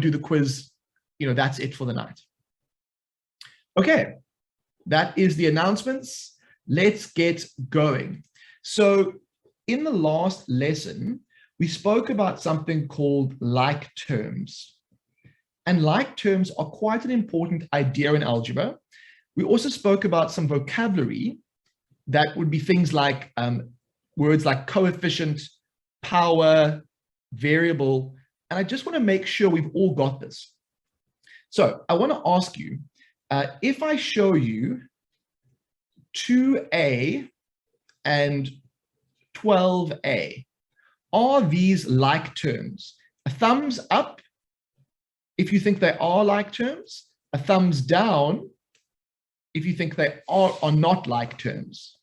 and do the quiz, that's it for the night. Okay, that is the announcements. Let's get going. So in the last lesson, we spoke about something called like terms. And like terms are quite an important idea in algebra. We also spoke about some vocabulary that would be things like words like coefficient, power, variable. And I just want to make sure we've all got this. So I want to ask you, if I show you 2a and 12a, are these like terms? A thumbs up if you think they are like terms, a thumbs down if you think they are not like terms.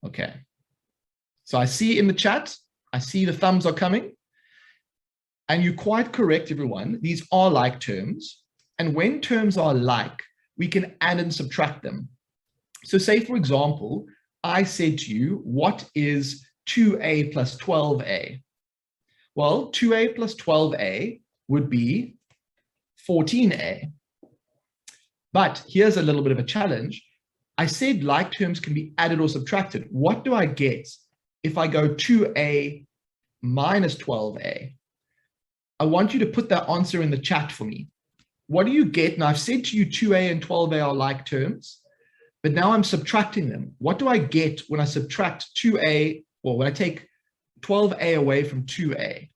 Okay. So I see in the chat, I see the thumbs are coming. And you're quite correct, everyone. These are like terms. And when terms are like, we can add and subtract them. So say, for example, I said to you, what is 2a plus 12a? Well, 2a plus 12a would be 14a. But here's a little bit of a challenge. I said like terms can be added or subtracted. What do I get if I go 2a minus 12a? I want you to put that answer in the chat for me. What do you get? Now, I've said to you 2a and 12a are like terms, but now I'm subtracting them. What do I get when I subtract 2a, or when I take 12a away from 2a?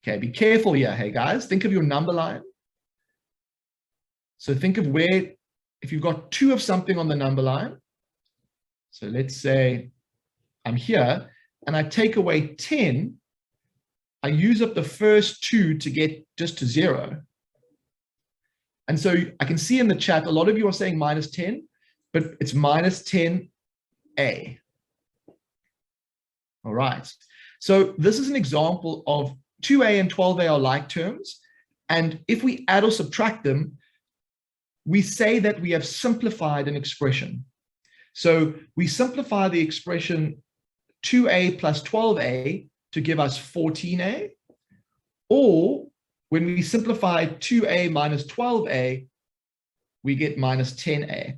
Okay, be careful here, hey guys. Think of your number line. So think of where, if you've got 2 of something on the number line, so let's say I'm here, and I take away 10, I use up the first 2 to get just to 0. And so I can see in the chat, a lot of you are saying minus 10, but it's minus 10a. All right. So this is an example of 2a and 12a are like terms. And if we add or subtract them, we say that we have simplified an expression. So we simplify the expression 2a plus 12a to give us 14a, or when we simplify 2a minus 12a, we get minus 10a.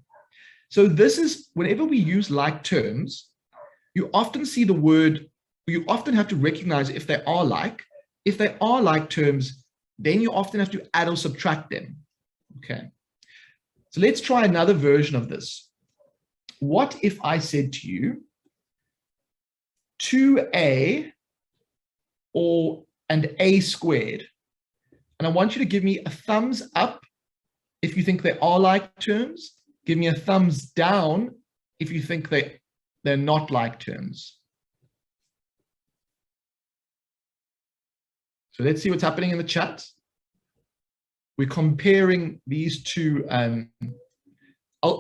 So this is, whenever we use like terms, you often see the word, you often have to recognize if they are like. If they are like terms, then you often have to add or subtract them. Okay. So let's try another version of this. What if I said to you 2a and a squared? And I want you to give me a thumbs up if you think they are like terms. Give me a thumbs down if you think they're not like terms. So let's see what's happening in the chat. We're comparing these two,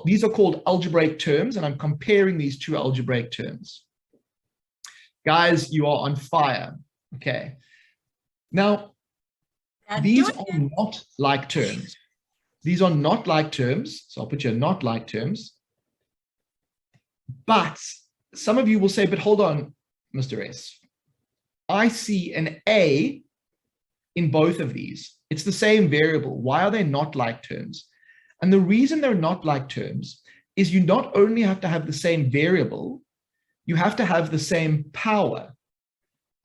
these are called algebraic terms, and I'm comparing these two algebraic terms. Guys, you are on fire. Okay. Now, these are not like terms. These are not like terms. So I'll put you not like terms. But some of you will say, but hold on, Mr. S. I see an A in both of these. It's the same variable. Why are they not like terms? And the reason they're not like terms is you not only have to have the same variable, you have to have the same power.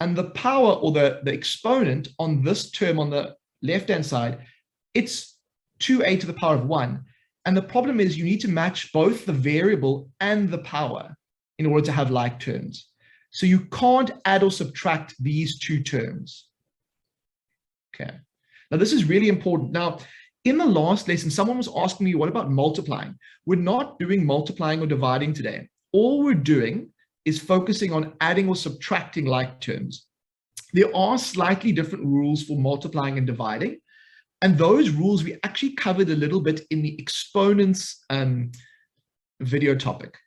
And the power, or the exponent on this term on the left-hand side, it's 2a to the power of 1. And the problem is you need to match both the variable and the power in order to have like terms. So you can't add or subtract these two terms. Okay. Now this is really important. Now, in the last lesson, someone was asking me, what about multiplying? We're not doing multiplying or dividing today. All we're doing is focusing on adding or subtracting like terms. There are slightly different rules for multiplying and dividing. And those rules we actually covered a little bit in the exponents video topic.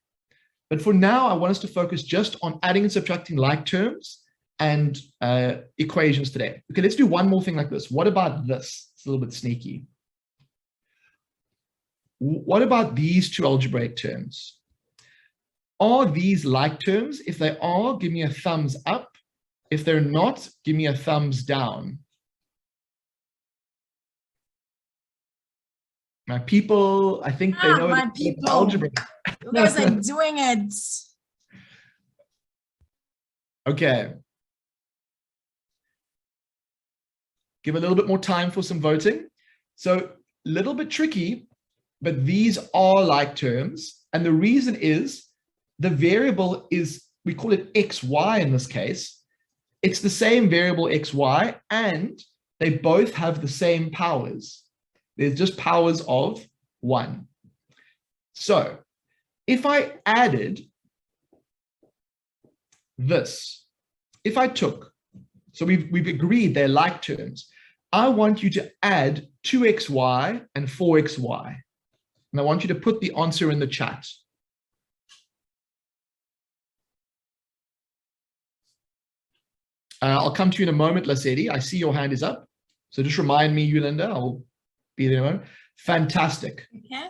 But for now, I want us to focus just on adding and subtracting like terms and equations today. Okay, let's do one more thing like this. What about this? It's a little bit sneaky. What about these two algebraic terms? Are these like terms? If they are, give me a thumbs up. If they're not, give me a thumbs down. My people, I think they know my people. algebra. You guys are doing it. Okay. Give a little bit more time for some voting. So a little bit tricky, but these are like terms. And the reason is the variable is, we call it xy in this case. It's the same variable xy, and they both have the same powers. There's just powers of 1. So if I added this, if I took, so we've agreed they're like terms. I want you to add 2xy and 4xy. And I want you to put the answer in the chat. I'll come to you in a moment, Lasedi. I see your hand is up. So just remind me, Yolanda, I'll be there in a moment. Fantastic. Okay.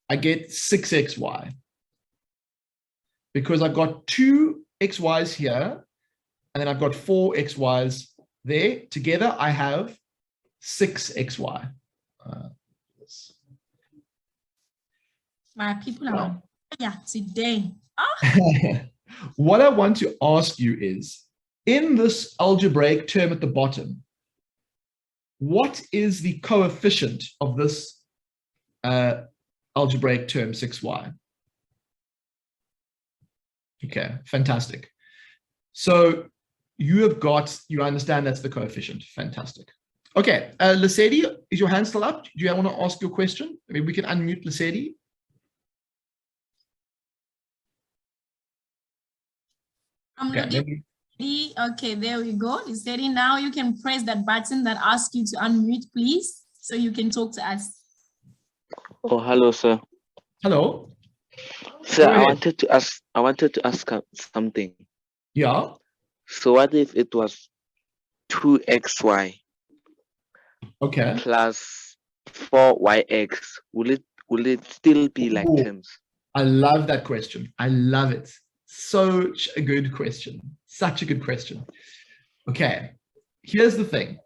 I get 6xy. Because I've got 2 xy's here, and then I've got 4 xy's there. Together, I have 6xy. My people are today. Oh. What I want to ask you is, in this algebraic term at the bottom, what is the coefficient of this algebraic term 6y? Okay, fantastic. So you understand that's the coefficient. Fantastic. Okay, Lasedi, is your hand still up? Do you want to ask your question? Maybe we can unmute Lasedi. I'm looking. Okay, there we go. Lasedi, now you can press that button that asks you to unmute, please, so you can talk to us. Oh, hello, sir. Hello. Sir, I wanted to ask something. Yeah. So what if it was 2xy plus 4yx? Will it still be like terms? I love that question. I love it. Such a good question. Such a good question. Okay, here's the thing.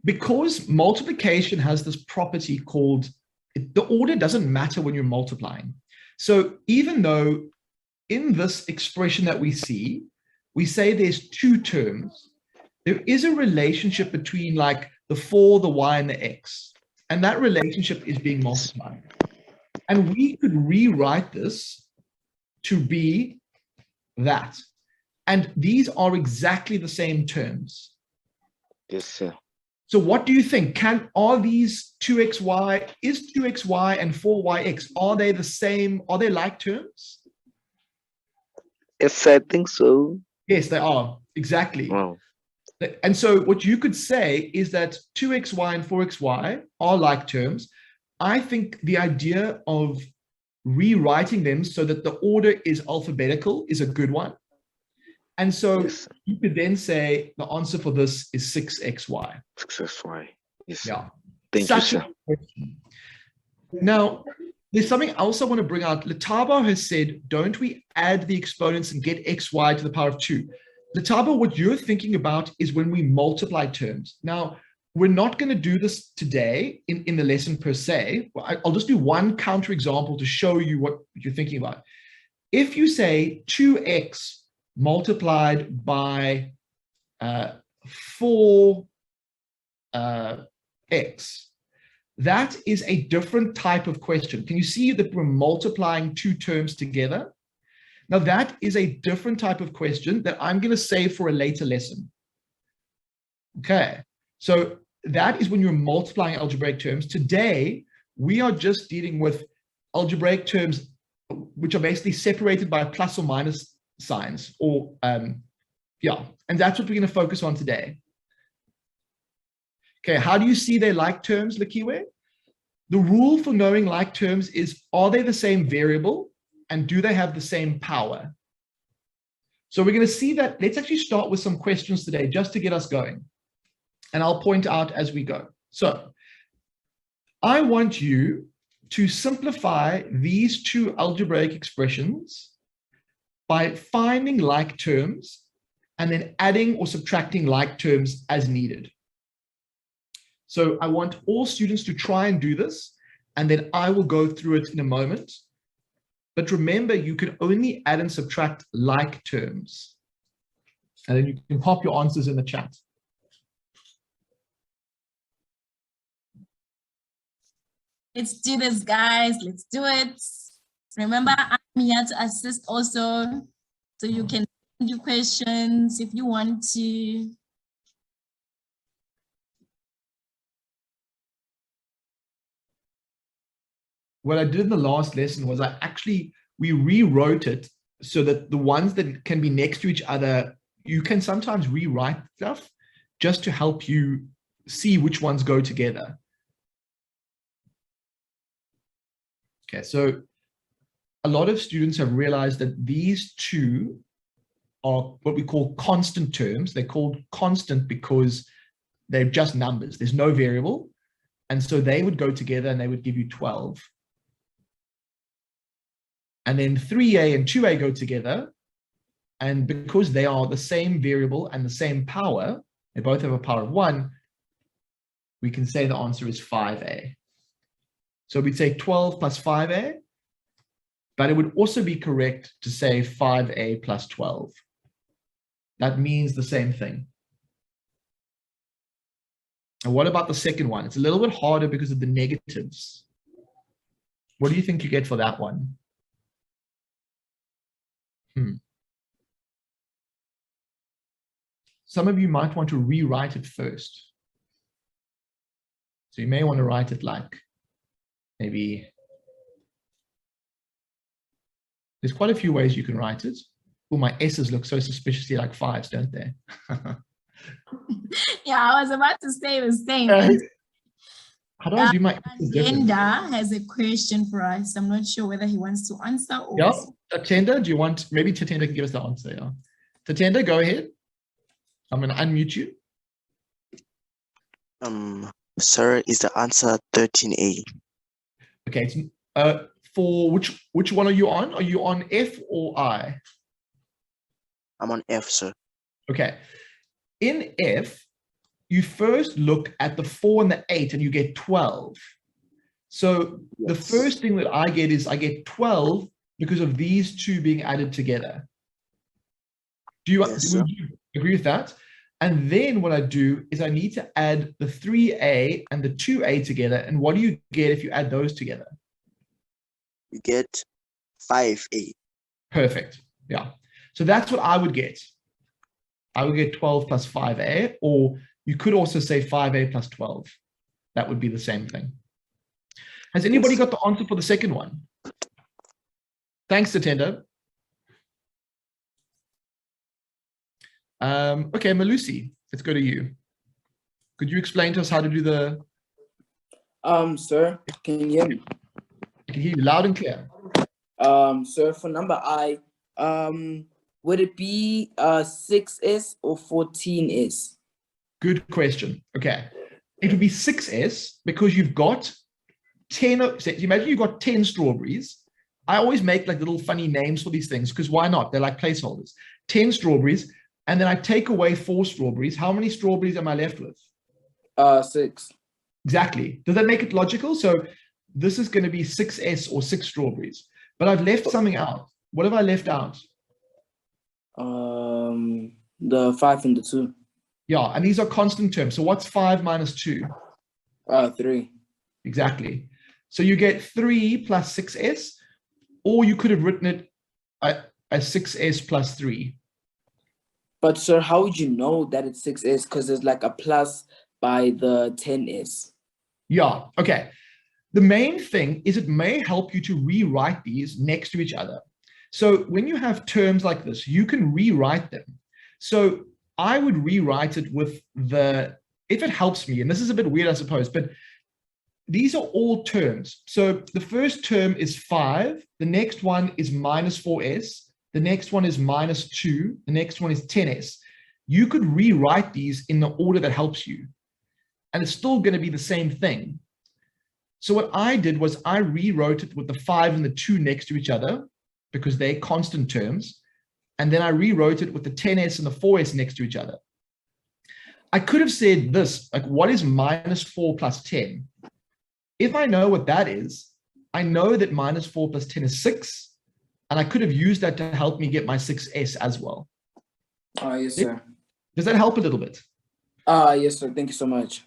Because multiplication has this property called, the order doesn't matter when you're multiplying. So even though in this expression that we see, we say there's 2 terms, there is a relationship between like the 4, the y, and the x. And that relationship is being multiplied. And we could rewrite this to be that. And these are exactly the same terms. Yes, sir. So what do you think? Are these 2xy, is 2xy and 4yx, are they the same? Are they like terms? Yes, I think so. Yes, they are. Exactly. Wow. And so what you could say is that 2xy and 4xy are like terms. I think the idea of rewriting them so that the order is alphabetical is a good one. And so yes, you could then say the answer for this is 6xy. 6xy. Yes. Yeah. Thank you, sir. Now, there's something else I want to bring out. Latabo has said, don't we add the exponents and get xy to the power of 2? Latabo, what you're thinking about is when we multiply terms. Now, we're not going to do this today in the lesson per se. I'll just do one counterexample to show you what you're thinking about. If you say 2x multiplied by 4x, that is a different type of question. Can you see that we're multiplying 2 terms together? Now that is a different type of question that I'm going to save for a later lesson. Okay, so that is when you're multiplying algebraic terms. Today, we are just dealing with algebraic terms which are basically separated by plus or minus signs, or yeah, and that's what we're going to focus on today. Okay, how do you see they like terms, Lakiwe? The rule for knowing like terms is, are they the same variable and do they have the same power? So we're going to see that. Let's actually start with some questions today just to get us going. And I'll point out as we go. So I want you to simplify these 2 algebraic expressions by finding like terms and then adding or subtracting like terms as needed. So I want all students to try and do this, and then I will go through it in a moment. But remember, you can only add and subtract like terms. And then you can pop your answers in the chat. Let's do this, guys. Let's do it. Remember, I'm here to assist also, so you can do questions if you want to. What I did in the last lesson was we rewrote it so that the ones that can be next to each other, you can sometimes rewrite stuff just to help you see which ones go together. Okay, so a lot of students have realized that these two are what we call constant terms. They're called constant because they're just numbers. There's no variable. And so they would go together and they would give you 12. And then 3a and 2a go together. And because they are the same variable and the same power, they both have a power of 1, we can say the answer is 5a. So we'd say 12 plus 5a, but it would also be correct to say 5a plus 12. That means the same thing. And what about the second one? It's a little bit harder because of the negatives. What do you think you get for that one? Some of you might want to rewrite it first. So you may want to write it like maybe, there's quite a few ways you can write it. Oh, my S's look so suspiciously like 5s, don't they? Yeah, I was about to say the same. How do I do my S's different? Tatenda has a question for us. I'm not sure whether he wants to answer or... Yeah, Tatenda, do you want, maybe Tatenda can give us the answer, yeah. Tatenda, go ahead. I'm going to unmute you. Sir, is the answer 13A? Okay, for which one are you on? Are you on F or I? I'm on F, sir. Okay. In F, you first look at the 4 and the 8 and you get 12. So the first thing that I get is I get 12 because of these two being added together. Do you, would you agree with that? And then what I do is I need to add the 3a and the 2a together. And what do you get if you add those together? You get 5a. Perfect. Yeah. So that's what I would get. I would get 12 plus 5a, or you could also say 5a plus 12. That would be the same thing. Has anybody got the answer for the second one? Thanks, Tatenda. Okay, Malusi, let's go to you. Could you explain to us how to do the... Sir, can you hear me? I can hear you loud and clear. Sir, for number I, would it be 6s or 14s? Good question. Okay. It would be 6s because you've got 10, so imagine you've got 10 strawberries. I always make like little funny names for these things because why not? They're like placeholders. 10 strawberries, and then I take away 4 strawberries. How many strawberries am I left with? 6. Exactly. Does that make it logical? So this is going to be 6s or 6 strawberries. But I've left something out. What have I left out? The 5 and the 2. Yeah, and these are constant terms. So what's 5 minus 2? 3. Exactly. So you get 3 plus 6s, or you could have written it as 6s plus 3. But sir, how would you know that it's 6s? Because there's like a plus by the 10s. Yeah, okay. The main thing is it may help you to rewrite these next to each other. So when you have terms like this, you can rewrite them. So I would rewrite it with the, if it helps me, and this is a bit weird, I suppose, but these are all terms. So the first term is 5. The next one is minus 4s. The next one is minus 2. The next one is 10s. You could rewrite these in the order that helps you. And it's still going to be the same thing. So what I did was I rewrote it with the 5 and the 2 next to each other because they're constant terms. and then I rewrote it with the 10s and the 4s next to each other. I could have said this, like, what is minus 4 plus 10? If I know what that is, I know that minus 4 plus 10 is 6, and I could have used that to help me get my 6s as well. Yes, sir. Does that help a little bit? Yes, sir. Thank you so much.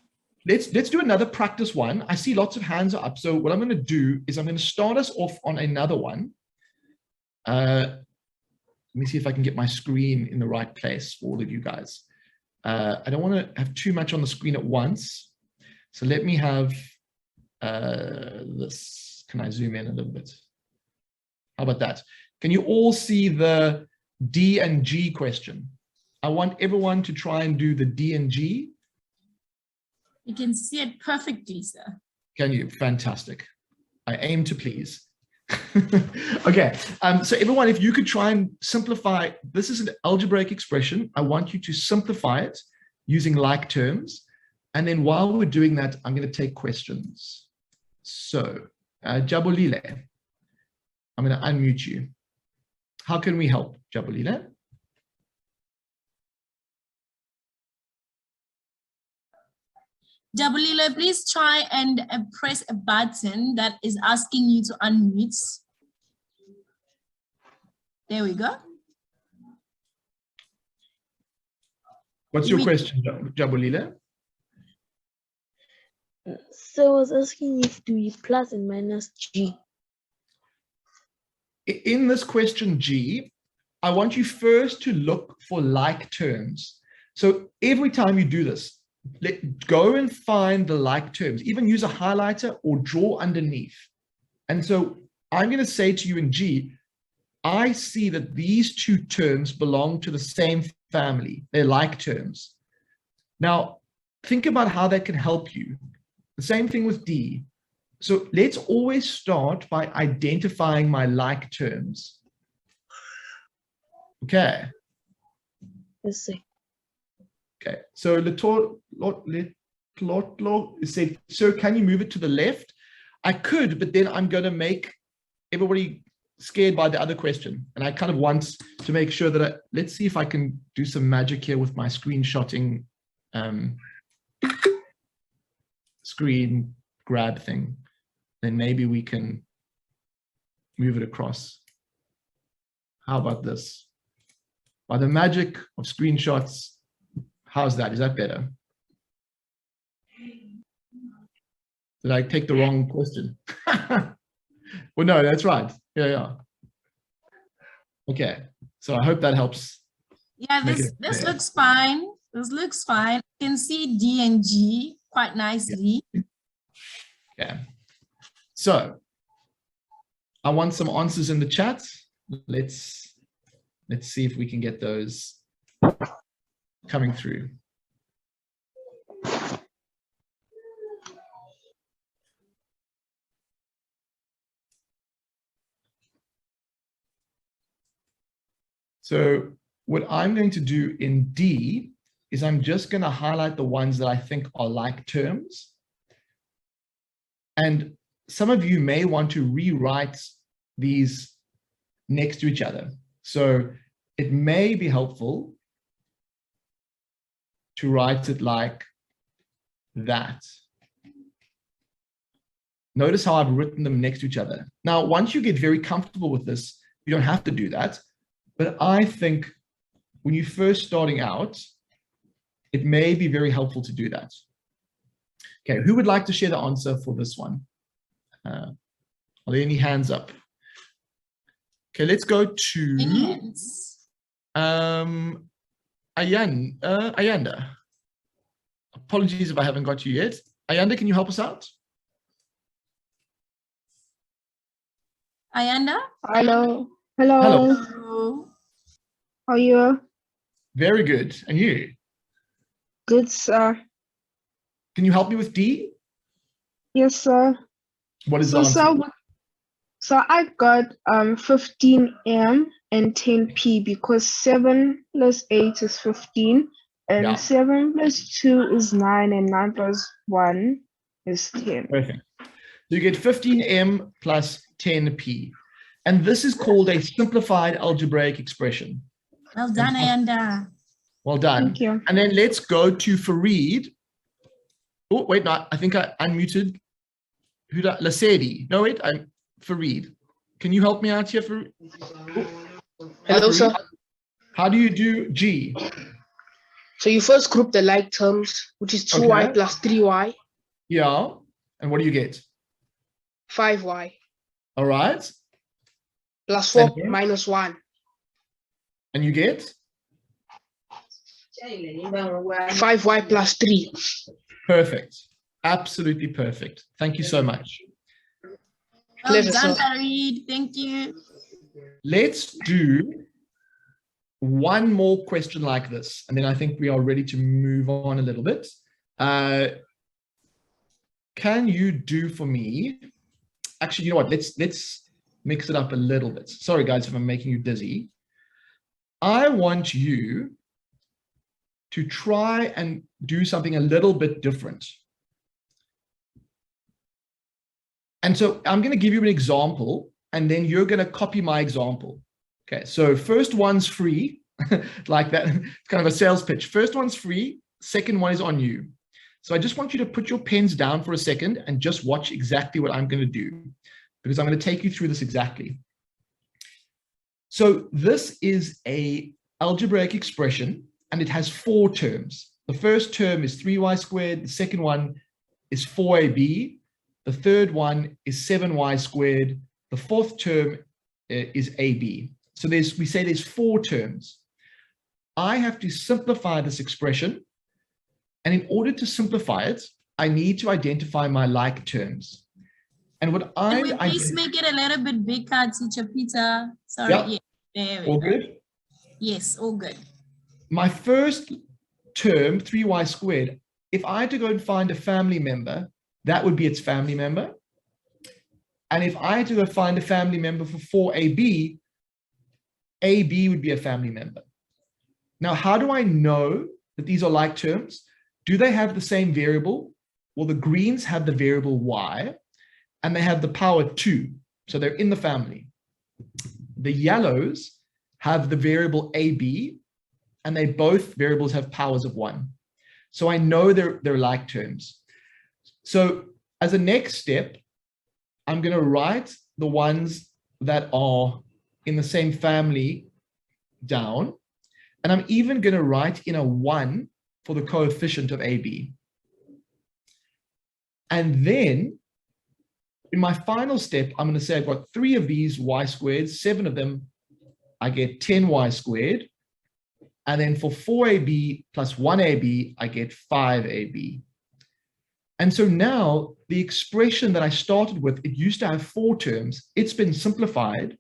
Let's do another practice one. I see lots of hands are up. So what I'm going to do is I'm going to start us off on another one. Let me see if I can get my screen in the right place for all of you guys. I don't want to have too much on the screen at once. So let me have this. Can I zoom in a little bit? How about that? Can you all see the D and G question? I want everyone to try and do the D and G. You can see it perfectly, sir. Can you? Fantastic. I aim to please. Okay, so everyone, if you could try and simplify, this is an algebraic expression. I want you to simplify it using like terms. And then while we're doing that, I'm going to take questions. So, Jabulile, I'm going to unmute you. How can we help, Jabulile? Jabulile, please try and press a button that is asking you to unmute. There we go. What's your question, Jabulile? So I was asking if do you plus and minus G. In this question G, I want you first to look for like terms. So every time you do this, go and find the like terms, even use a highlighter or draw underneath. And so I'm going to say to you in G, I see that these two terms belong to the same family. They're like terms. Now, think about how that can help you. The same thing with D. So let's always start by identifying my like terms. Okay. Let's see. Okay, so Lotlo said, sir, can you move it to the left? I could, but then I'm going to make everybody scared by the other question. And I kind of want to make sure that let's see if I can do some magic here with my screenshotting screen grab thing. Then maybe we can move it across. How about this? By the magic of screenshots, how's that? Is that better? Did I take the wrong question? Well, no, that's right. Yeah. Okay, so I hope that helps. Yeah, this looks fine. This looks fine. You can see D and G quite nicely. Yeah. So I want some answers in the chat. Let's see if we can get those coming through. So what I'm going to do in D is I'm just going to highlight the ones that I think are like terms. And some of you may want to rewrite these next to each other. So it may be helpful to write it like that. Notice how I've written them next to each other. Now, once you get very comfortable with this, you don't have to do that. But I think when you're first starting out, it may be very helpful to do that. Okay, who would like to share the answer for this one? Are there any hands up? Okay, let's go to Ayanda. Apologies if I haven't got you yet. Ayanda, can you help us out? Ayanda? Hello. Hello. Hello. How are you? Very good. And you? Good, sir. Can you help me with D? Yes, sir. What is the answer? So I got 15M and 10P because 7 plus 8 is 15 and Yeah. 7 plus 2 is 9 and 9 plus 1 is 10. Perfect. So you get 15M plus 10P. And this is called a simplified algebraic expression. Well done, Ayanda. Well done. Thank you. And then let's go to Fareed. Oh, wait, no, I think I unmuted. Who? Lasedi. No, wait, I'm Fareed. Can you help me out here, Fareed? Oh. Hello, sir. How do you do G? So you first group the like terms, which is 2y Okay. plus 3y, Yeah. And what do you get? 5y, All right. plus 4 Okay. minus 1, And you get? 5y plus 3. Perfect. Absolutely perfect. Thank you so much. Well Pleasure, done, sir. Farid. Thank you. Let's do one more question like this, and then I think we are ready to move on a little bit. Can you do for me? Actually, you know what? Let's mix it up a little bit. Sorry, guys, if I'm making you dizzy. I want you to try and do something a little bit different. And so I'm going to give you an example, and then you're going to copy my example. Okay, so first one's free, like that. It's kind of a sales pitch. First one's free, second one is on you. So I just want you to put your pens down for a second and just watch exactly what I'm going to do, because I'm going to take you through this exactly. So this is a algebraic expression, and it has 4 terms. The first term is 3y squared. The second one is 4ab. The third one is 7y squared. The fourth term is ab. So we say there's 4 terms. I have to simplify this expression. And in order to simplify it, I need to identify my like terms. And what Can we please make it a little bit bigger, Teacher Peter? Sorry. Yeah. There we All go. good? Yes, all good. My first term, 3y squared, if I had to go and find a family member, that would be its family member. And if I had to go find a family member for 4ab, ab would be a family member. Now, how do I know that these are like terms? Do they have the same variable? Well, the greens have the variable y, and they have the power 2. So they're in the family. The yellows have the variable ab, and they both variables have powers of 1. So I know they're like terms. So as a next step, I'm going to write the ones that are in the same family down. And I'm even going to write in a 1 for the coefficient of AB. And then in my final step, I'm going to say I've got 3 of these y squared, 7 of them, I get 10y squared. And then for 4ab plus 1ab, I get 5ab. And so now the expression that I started with, it used to have 4 terms. It's been simplified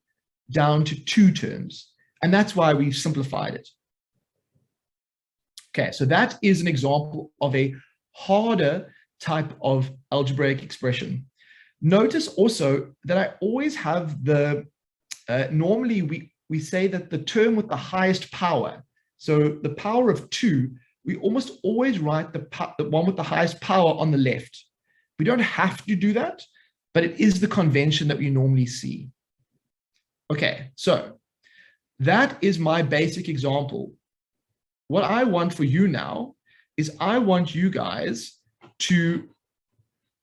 down to 2 terms. And that's why we've simplified it. Okay, so that is an example of a harder type of algebraic expression. Notice also that I always have the, normally we say that the term with the highest power, so the power of 2, we almost always write the one with the highest power on the left. We don't have to do that, but it is the convention that we normally see. Okay, so that is my basic example. What I want for you now is I want you guys to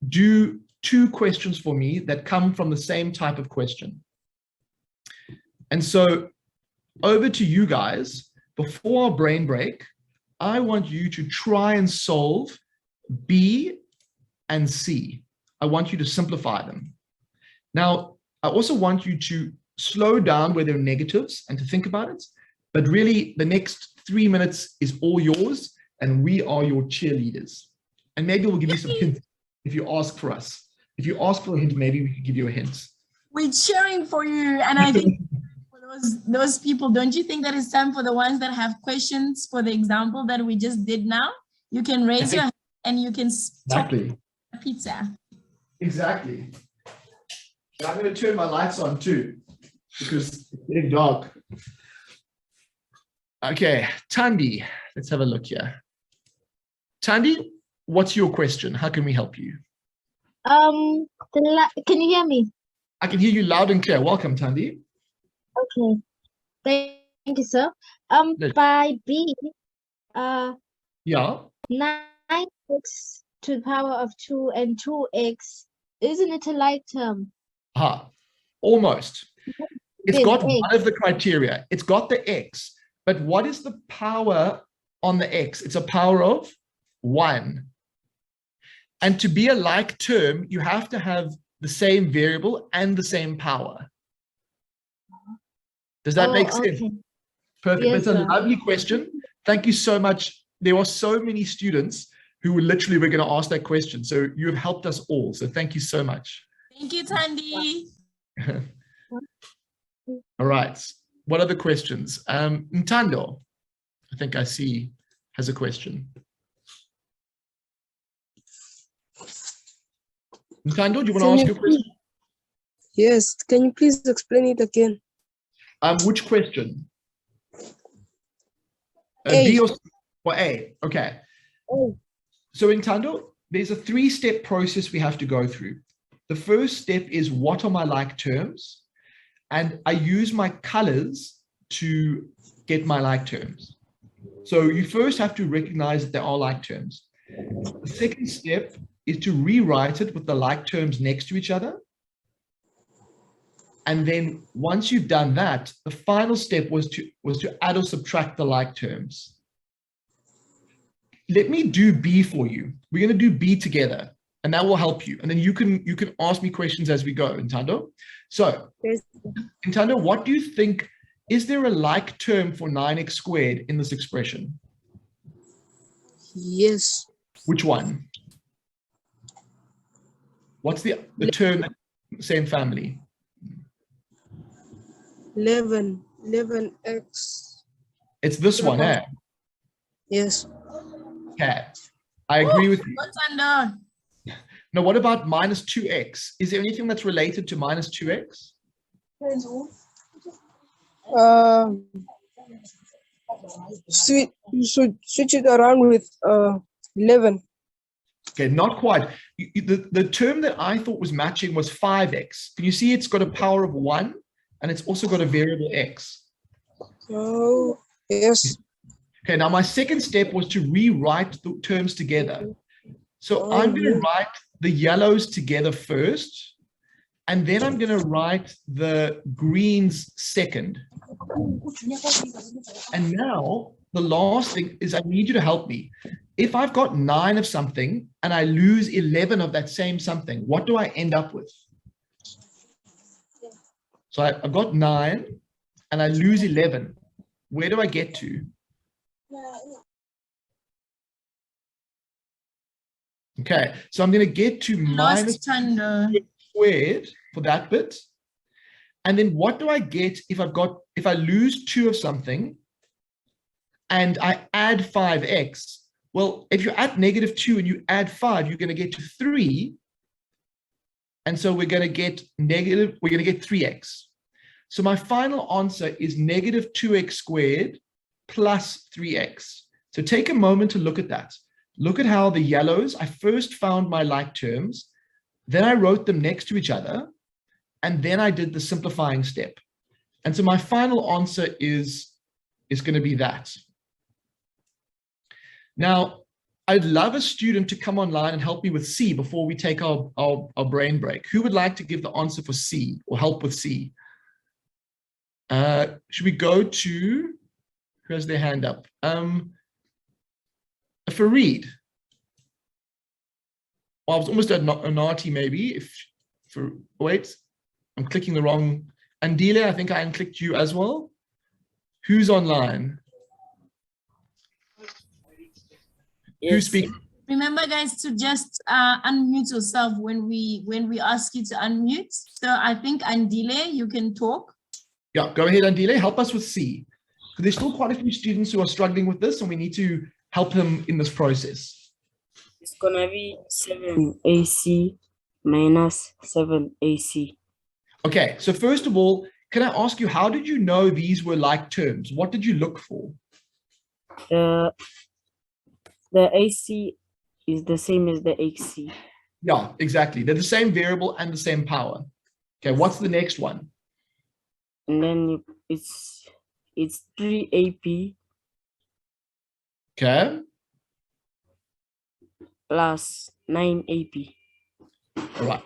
do 2 questions for me that come from the same type of question. And so over to you guys. Before our brain break, I want you to try and solve B and C. I want you to simplify them. Now, I also want you to slow down where there are negatives and to think about it. But really, the next 3 minutes is all yours, and we are your cheerleaders. And maybe we'll give you some hints if you ask for us. If you ask for a hint, maybe we can give you a hint. We're cheering for you. And I think for those people, don't you think that it's time for the ones that have questions for the example that we just did now? You can raise your hand and you can talk pizza. Exactly. And I'm going to turn my lights on too, because it's getting dark. Okay, Tandi, let's have a look here. Tandi, what's your question? How can we help you? Can you hear me? I can hear you loud and clear. Welcome, Tandi. Okay. Thank you, sir. Yes. By B, Yeah. 9x to the power of 2 and 2x, isn't it a like term? Almost. It's There's got x. one of the criteria. It's got the x, but what is the power on the x? It's a power of 1. And to be a like term, you have to have the same variable and the same power. Does that make sense? Okay. Perfect. Yes, That's a sir. lovely question. Thank you so much. There are so many students who were literally were going to ask that question. So you have helped us all. So thank you so much. Thank you, Tandy. All right. What other questions? Ntando, I think I see, has a question. Ntando, do you want to ask a question? Yes, can you please explain it again? Which question? A. B or A? Okay. Oh, So in Tando, there's a 3-step process we have to go through. The first step is what are my like terms? And I use my colors to get my like terms. So you first have to recognize that there are like terms. The second step is to rewrite it with the like terms next to each other. And then once you've done that, the final step was to add or subtract the like terms. Let me do B for you. We're going to do B together, and that will help you. And then you can ask me questions as we go, Ntando. So, yes. Ntando, what do you think? Is there a like term for 9x squared in this expression? Yes. Which one? What's the term, same family? 11x. It's this one, eh? Yes. Okay. I agree with you. What's under? Now, what about minus 2x? Is there anything that's related to minus 2x? You should switch it around with 11. Okay, not quite. The term that I thought was matching was 5x. Can you see it's got a power of 1 and it's also got a variable x? Oh, yes. Okay, now my second step was to rewrite the terms together. So I'm going to write the yellows together first, and then I'm going to write the greens second. And now the last thing is I need you to help me. If I've got 9 of something and I lose 11 of that same something, what do I end up with? So I've got 9 and I lose 11. Where do I get to? Okay, so I'm going to get to minus Tando. squared for that bit. And then what do I get if I lose 2 of something and I add 5x? Well, if you add -2 and you add 5, you're going to get to 3. And so we're going to get 3x. So my final answer is -2x squared plus 3x. So take a moment to look at that. Look at how the yellows, I first found my like terms, then I wrote them next to each other, and then I did the simplifying step. And so my final answer is going to be that. Now, I'd love a student to come online and help me with C before we take our brain break. Who would like to give the answer for C or help with C? Should we go to, who has their hand up? Fareed. Well, I was almost at Nati maybe. Wait, I'm clicking the wrong. Andile, I think I unclicked you as well. Who's online? Yes. Who's speaking? Remember, guys, to just unmute yourself when we ask you to unmute. So I think Andile, you can talk. Yeah, go ahead, Andile. Help us with C. Because there's still quite a few students who are struggling with this, and we need to help them in this process. It's gonna be 7AC minus 7AC. Okay, so first of all, can I ask you, how did you know these were like terms? What did you look for? The AC is the same as the AC. Yeah, exactly. They're the same variable and the same power. Okay, what's the next one? And then it's it's 3 AP Okay. plus 9 AP. All right.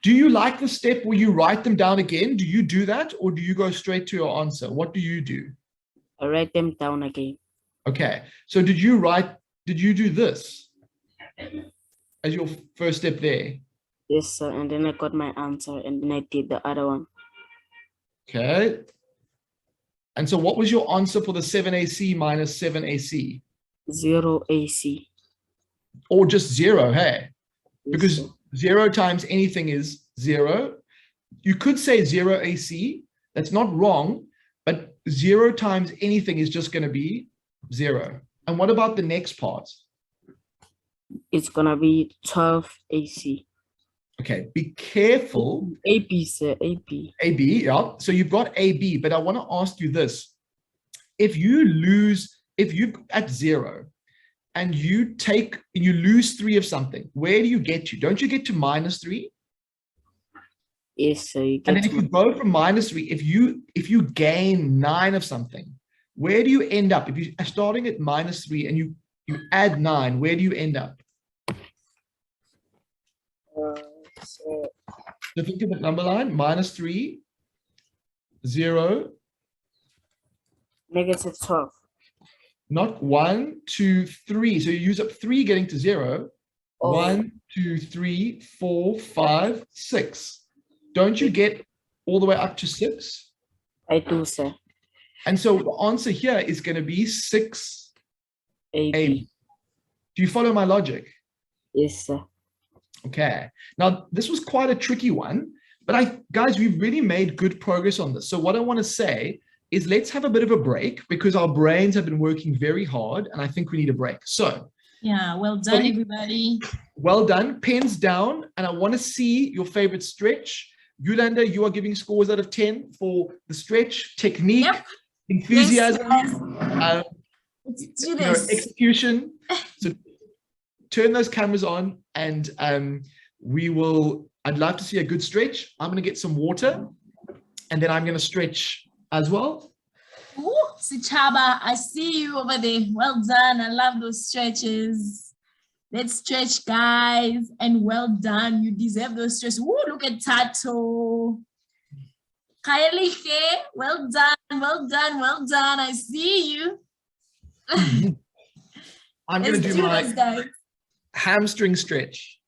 Do you like the step where you write them down again? Do you do that, or do you go straight to your answer? What do you do? I write them down again. Okay. So did you do this as your first step there? Yes, sir. And then I got my answer, and then I did the other one. Okay. And so what was your answer for the 7AC minus 7AC? 0 AC. Or just 0, hey? Yes, Because sir. 0 times anything is 0. You could say 0 AC. That's not wrong, but 0 times anything is just going to be 0. And what about the next part? It's gonna be 12 AC. Okay, be careful. AP, sir. AP. AB, yeah. So you've got AB, but I want to ask you this. If you at 0 and you lose 3 of something, where do you get to? Don't you get to -3? Yes, sir. You And get then if you go from -3, if you gain 9 of something, where do you end up? If you are starting at -3 and you add 9, where do you end up? so So think of the number line, -3, 0, negative 12. not 1, 2, 3. So you use up 3 getting to 0. Oh. 1, 2, 3, 4, 5, 6. Don't you get all the way up to 6? I do, sir. And so the answer here is going to be 6 AP. AB. Do you follow my logic? Yes, sir. Okay. Now, this was quite a tricky one, but guys, we've really made good progress on this. So what I want to say is let's have a bit of a break because our brains have been working very hard and I think we need a break. So Yeah, well done, everybody. well done. Pens down. And I want to see your favorite stretch. Yolanda, you are giving scores out of 10 for the stretch, technique, Yep. enthusiasm, Yes, let's do this. execution. So turn those cameras on and I'd love to see a good stretch. I'm going to get some water and then I'm going to stretch as well. Ooh, Sichaba, I see you over there. Well done. I love those stretches. Let's stretch, guys. And well done. You deserve those stretches. Ooh, look at Tato. Kaeliche, well done, well done, well done. I see you. I'm going to do this, my guys. hamstring stretch.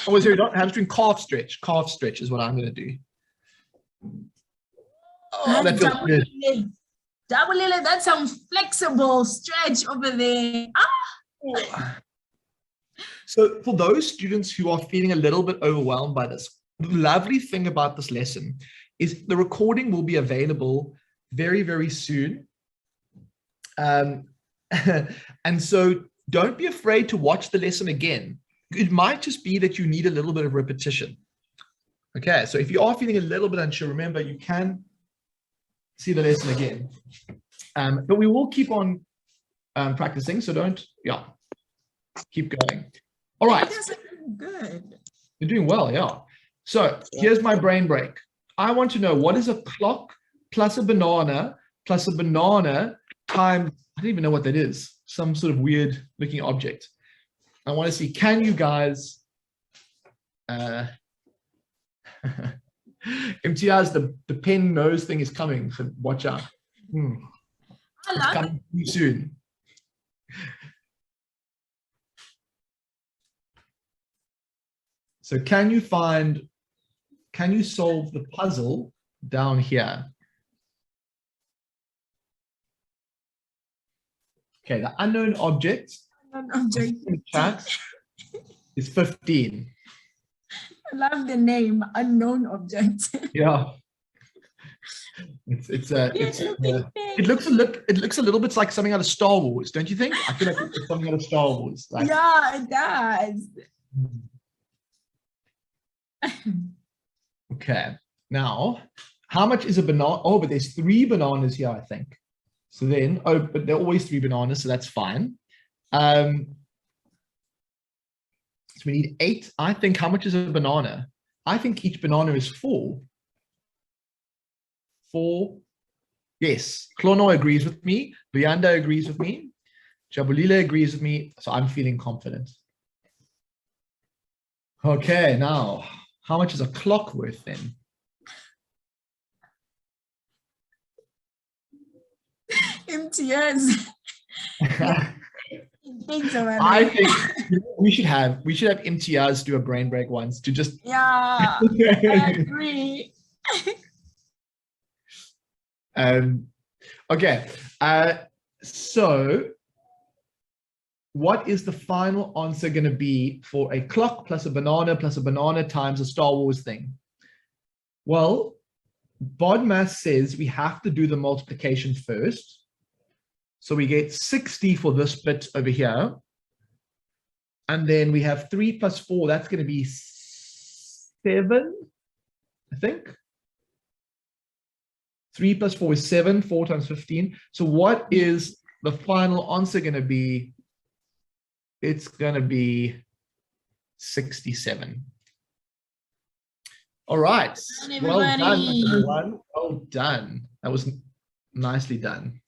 Oh, sorry, not hamstring, calf stretch. Calf stretch is what I'm going to do. Oh, that feels good. Double lily, that sounds flexible. Stretch over there. Ah. So for those students who are feeling a little bit overwhelmed by this, the lovely thing about this lesson is the recording will be available very, very soon. And so don't be afraid to watch the lesson again. It might just be that you need a little bit of repetition. Okay, so if you are feeling a little bit unsure, remember you can see the lesson again. But we will keep on practicing, so keep going. All right. Good. You're doing well, yeah. So here's my brain break. I want to know what is a clock plus a banana times, I don't even know what that is, some sort of weird looking object. I want to see, can you guys, MTR's the pen nose thing is coming, so watch out. It's coming too soon. So can you solve the puzzle down here? Okay, the unknown object in the chat is 15. I love the name, unknown object. Yeah. It looks a little bit like something out of Star Wars, don't you think? I feel like it's something out of Star Wars. Like, yeah, it does. Okay, now how much is a banana? Oh, but there's 3 bananas here, I think. So then, but there are always 3 bananas, so that's fine. So we need 8. I think how much is a banana? I think each banana is 4. 4 Yes, Klono agrees with me. Buyanda agrees with me. Jabulila agrees with me. So I'm feeling confident. Okay, now, how much is a clock worth then? In tears. Thanks, Amanda. I think we should have MTRs do a brain break once to just Yeah, I agree. Okay. So what is the final answer going to be for a clock plus a banana times a Star Wars thing? Well, BODMAS says we have to do the multiplication first. So we get 60 for this bit over here. And then we have 3 plus 4. That's going to be 7, I think. 3 plus 4 is 7. 4 times 15. So what is the final answer going to be? It's going to be 67. All right. Well done, everyone. Well done. That was nicely done.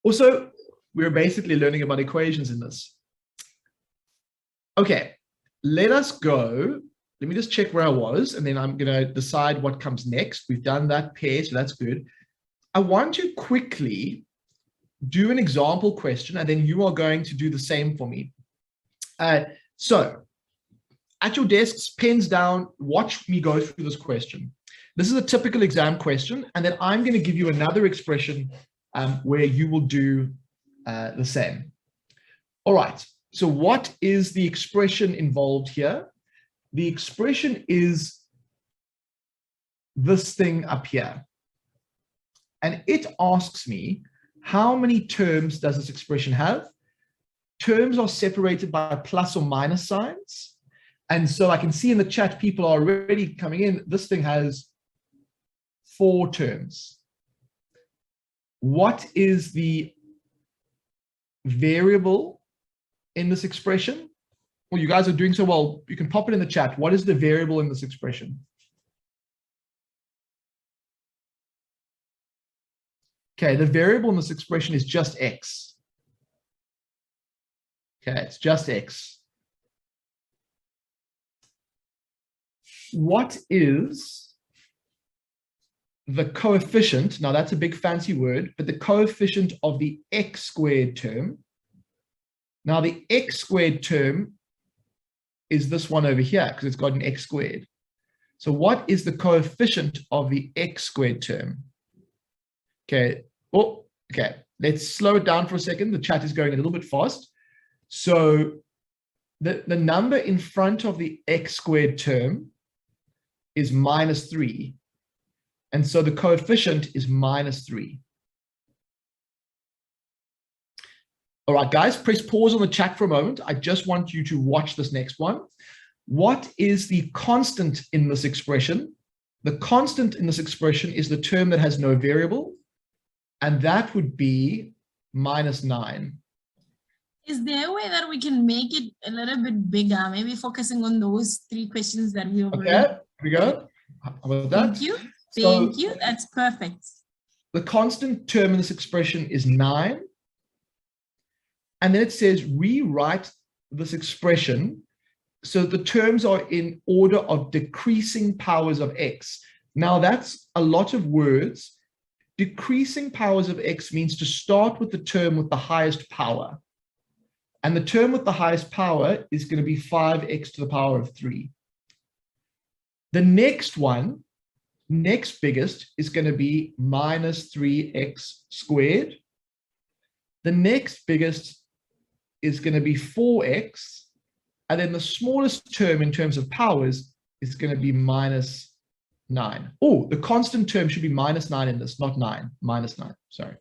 Also, we're basically learning about equations in this. Okay, let us go. Let me just check where I was, and then I'm going to decide what comes next. We've done that pair, so that's good. I want to quickly do an example question, and then you are going to do the same for me. So, at your desks, pens down, watch me go through this question. This is a typical exam question, and then I'm going to give you another expression where you will do the same. All right, so what is the expression involved here? The expression is this thing up here. And it asks me, how many terms does this expression have? Terms are separated by plus or minus signs. And so I can see in the chat, people are already coming in. This thing has 4 terms. What is the variable in this expression? Well, you guys are doing so well. You can pop it in the chat. What is the variable in this expression? Okay, the variable in this expression is just x. Okay, it's just x. What is the coefficient? Now that's a big fancy word, but the coefficient of the x squared term. Now the x squared term is this one over here because it's got an x squared. So what is the coefficient of the x squared term? Okay. Oh, okay. Let's slow it down for a second. The chat is going a little bit fast. So the number in front of the x squared term is -3. And so the coefficient is -3. All right, guys, press pause on the chat for a moment. I just want you to watch this next one. What is the constant in this expression? The constant in this expression is the term that has no variable, and that would be -9. Is there a way that we can make it a little bit bigger? Maybe focusing on those 3 questions that we already. Okay, here we go. How about that? Thank you. Thank you. That's perfect. The constant term in this expression is 9. And then it says rewrite this expression so the terms are in order of decreasing powers of x. Now that's a lot of words. Decreasing powers of x means to start with the term with the highest power. And the term with the highest power is going to be 5x to the power of 3. The next one, next biggest, is going to be -3x squared. The next biggest is going to be 4x. And then the smallest term in terms of powers is going to be -9. Oh, the constant term should be -9 in this, not 9, -9, sorry.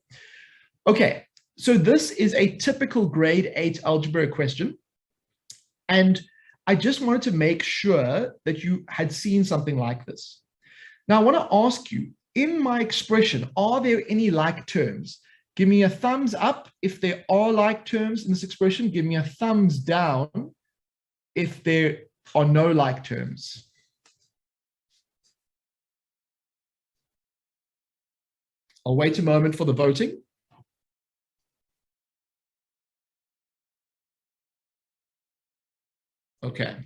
Okay, so this is a typical grade 8 algebra question. And I just wanted to make sure that you had seen something like this. Now I want to ask you, in my expression, are there any like terms? Give me a thumbs up if there are like terms in this expression. Give me a thumbs down if there are no like terms. I'll wait a moment for the voting. Okay.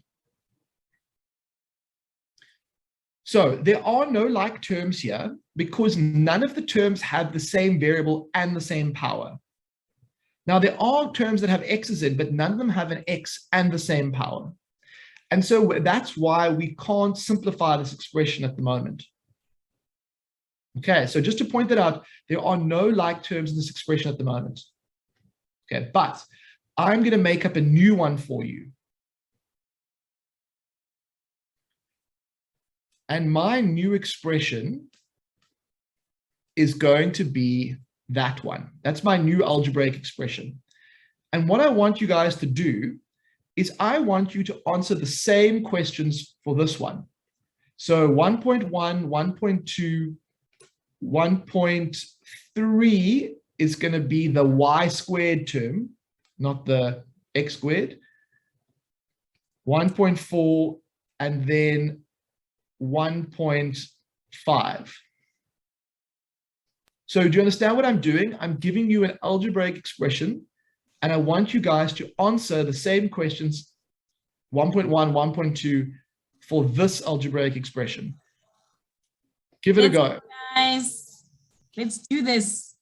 So there are no like terms here because none of the terms have the same variable and the same power. Now, there are terms that have x's in, but none of them have an x and the same power. And so that's why we can't simplify this expression at the moment. Okay, so just to point that out, there are no like terms in this expression at the moment. Okay, but I'm going to make up a new one for you. And my new expression is going to be that one. That's my new algebraic expression. And what I want you guys to do is I want you to answer the same questions for this one. So 1.1, 1.2, 1.3 is going to be the y squared term, not the x squared. 1.4 and then 1.5. So do you understand what I'm doing? I'm giving you an algebraic expression, and I want you guys to answer the same questions, 1.1, 1.2, for this algebraic expression. Give it a go. Guys, let's do this.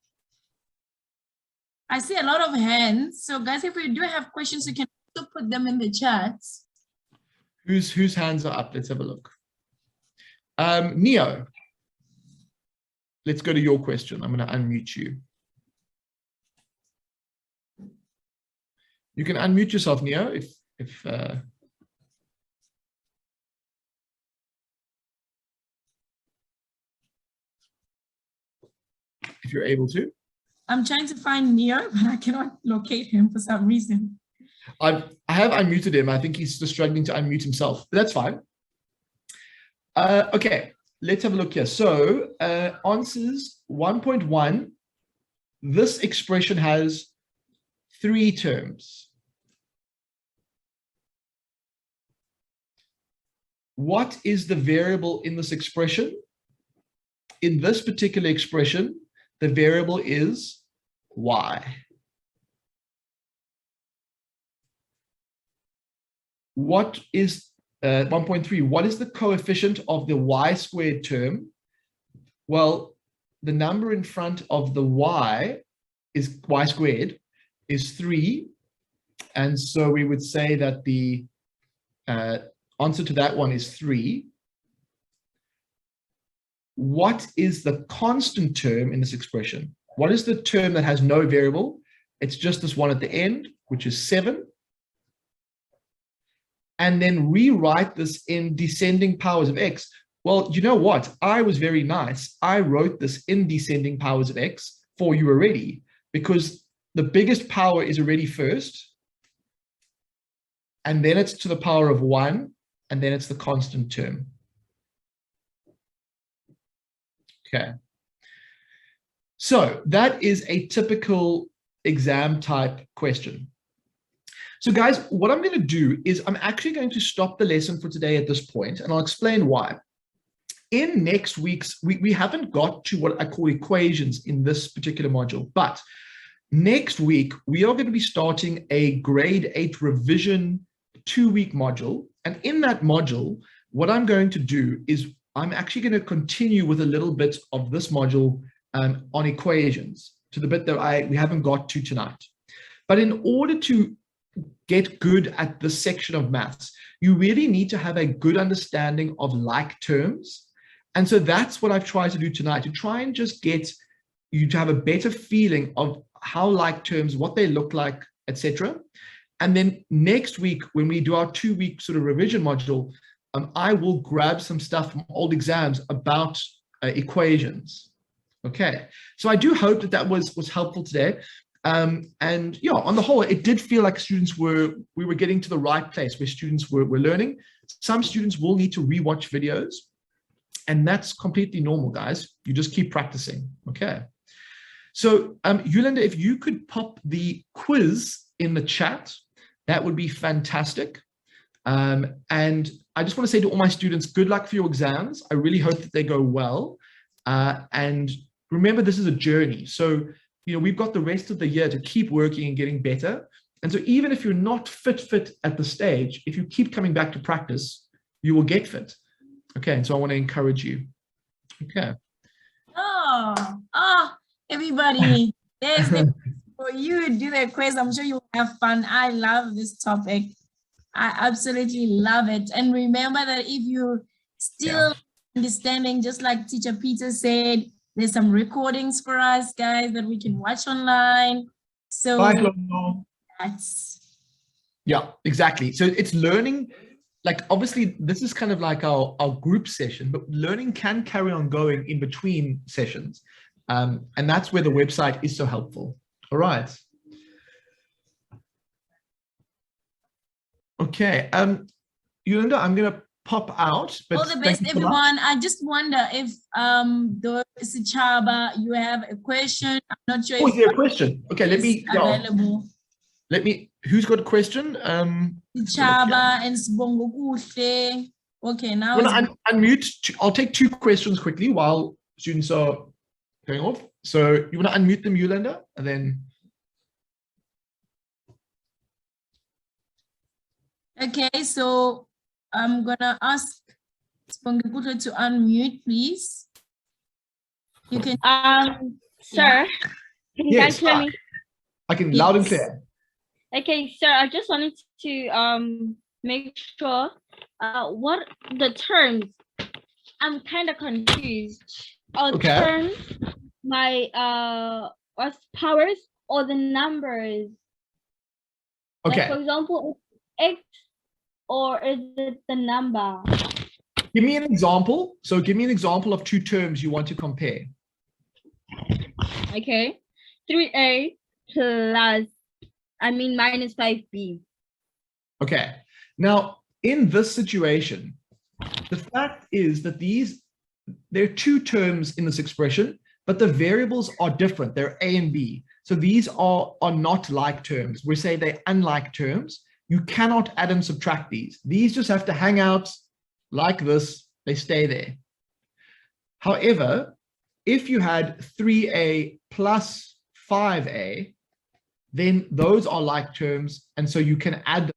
I see a lot of hands. So guys, if we do have questions, you can also put them in the chat. Whose hands are up? Let's have a look. Neo, let's go to your question. I'm going to unmute you. You can unmute yourself, Neo, if you're able to. I'm trying to find Neo, but I cannot locate him for some reason. I have unmuted him. I think he's just struggling to unmute himself, but that's fine. Okay, let's have a look here. So answers 1.1, this expression has 3 terms. What is the variable in this expression? In this particular expression, the variable is y. What is 1.3, what is the coefficient of the y squared term? Well, the number in front of the y is y squared is 3. And so we would say that the answer to that one is 3. What is the constant term in this expression? What is the term that has no variable? It's just this one at the end, which is 7. And then rewrite this in descending powers of x. Well, you know what? I was very nice. I wrote this in descending powers of x for you already, because the biggest power is already first, and then it's to the power of 1, and then it's the constant term. Okay. So that is a typical exam type question. So guys, what I'm going to do is I'm actually going to stop the lesson for today at this point, and I'll explain why. In next week's, we haven't got to what I call equations in this particular module, but next week, we are going to be starting a grade 8 revision 2-week module. And in that module, what I'm going to do is I'm actually going to continue with a little bit of this module on equations to the bit that we haven't got to tonight. But in order to get good at this section of maths, you really need to have a good understanding of like terms. And so that's what I've tried to do tonight, to try and just get you to have a better feeling of how like terms, what they look like, etc. And then next week, when we do our 2-week sort of revision module, I will grab some stuff from old exams about equations. Okay, so I do hope that that was helpful today. And yeah, on the whole, it did feel like we were getting to the right place where students were learning. Some students will need to rewatch videos, and that's completely normal, guys. You just keep practicing. Okay. So Yolanda, if you could pop the quiz in the chat, that would be fantastic. And I just want to say to all my students, good luck for your exams. I really hope that they go well. And remember, this is a journey. So, we've got the rest of the year to keep working and getting better. And so even if you're not fit at the stage, if you keep coming back to practice, you will get fit. Okay, and so I want to encourage you. Okay. Everybody, there's the for you do the quiz. I'm sure you'll have fun. I love this topic. I absolutely love it. And remember that if you still understanding, just like Teacher Peter said, there's some recordings for us, guys, that we can watch online. So that's exactly. So it's learning. Like, obviously, this is kind of like our group session, but learning can carry on going in between sessions. And that's where the website is so helpful. All right. Okay. Yolanda, I'm going to pop out. But all the best, everyone. I just wonder if Sichaba, you have a question. I'm not sure. Is there a question? Okay, let me. Available. Who's got a question? Sichaba and Sbongo Kuhle. Okay, now unmute. I'll take 2 questions quickly while students are going off. So you want to unmute them, Yolanda, and then. Okay, so I'm gonna ask Sbongo to unmute, please. You can. Sir, can you guys hear me? I can loud and clear. Okay, sir, I just wanted to make sure what the terms. I'm kind of confused. Are terms my powers or the numbers? Okay. Like, for example, X, or is it the number? Give me an example. So give me an example of 2 terms you want to compare. Okay. 3A plus, minus 5B. Okay. Now, in this situation, the fact is that there are 2 terms in this expression, but the variables are different. They're A and B. So these are not like terms. We say they're unlike terms. You cannot add and subtract these. These just have to hang out like this. They stay there. However, if you had 3A plus 5A, then those are like terms. And so you can add